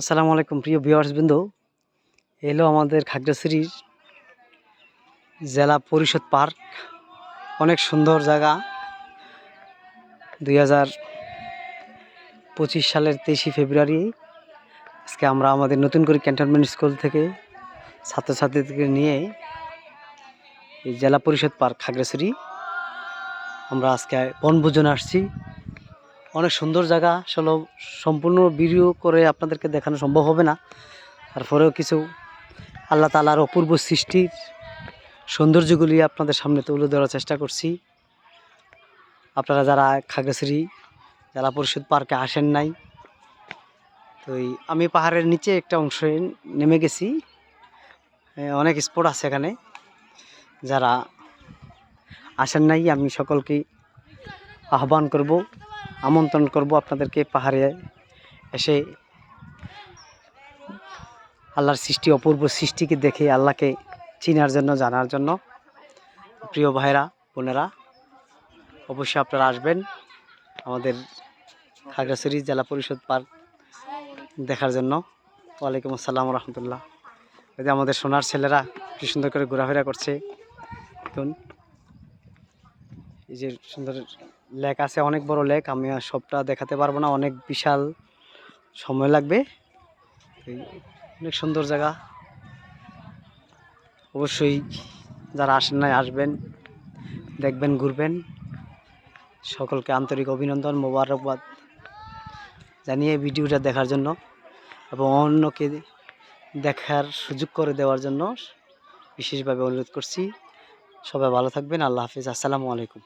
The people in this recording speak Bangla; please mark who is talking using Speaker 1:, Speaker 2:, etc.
Speaker 1: আসসালামু আলাইকুম প্রিয় ভিউয়ার্স বৃন্দ। এলো আমাদের খাগড়াছড়ির জেলা পরিষদ পার্ক। অনেক সুন্দর জায়গা। 2025 সালের 23 ফেব্রুয়ারি আজকে আমরা আমাদের নতুন করে ক্যান্টনমেন্ট স্কুল থেকে ছাত্রছাত্রীদেরকে নিয়ে এই জেলা পরিষদ পার্ক খাগড়াছড়ি আমরা আজকে বনভোজনে আসছি। অনেক সুন্দর জায়গা, আসলে সম্পূর্ণ ভিডিও করে আপনাদেরকে দেখানো সম্ভব হবে না, তারপরেও কিছু আল্লাহ তাআলার অপূর্ব সৃষ্টির সৌন্দর্যগুলি আপনাদের সামনে তুলে ধরার চেষ্টা করছি। আপনারা যারা খাগড়াছড়ি জেলা পরিষদ পার্কে আসেন নাই, তো আমি পাহাড়ের নিচে একটা অংশে নেমে গেছি। অনেক স্পট আছে এখানে, যারা আসেন নাই আমি সকলকে আহ্বান করব, আমন্ত্রণ করব আপনাদেরকে পাহাড়ে এসে আল্লাহর সৃষ্টি, অপূর্ব সৃষ্টিকে দেখে আল্লাহকে চিনার জন্য, জানার জন্য। প্রিয় ভাইরা বোনেরা, অবশ্যই আপনারা আসবেন আমাদের খাগড়াছড়ি জেলা পরিষদ পার্ক দেখার জন্য। ওয়ালাইকুম আসসালাম রহমতুল্লাহ। এই যে আমাদের সোনার ছেলেরা কি সুন্দর করে ঘোরাফেরা করছে। দেখুন এই যে সুন্দর লেক আছে, অনেক বড় লেক। আমি আর সবটা দেখাতে পারবো না, অনেক বিশাল সময় লাগবে। অনেক সুন্দর জায়গা, অবশ্যই যারা আসেন নাই আসবেন, দেখবেন, ঘুরবেন। সকলকে আন্তরিক অভিনন্দন, মোবারকবাদ জানিয়ে ভিডিওটা দেখার জন্য এবং অন্যকে দেখার সুযোগ করে দেওয়ার জন্য বিশেষভাবে অনুরোধ করছি। সবাই ভালো থাকবেন। আল্লাহ হাফিজ। আসসালামু আলাইকুম।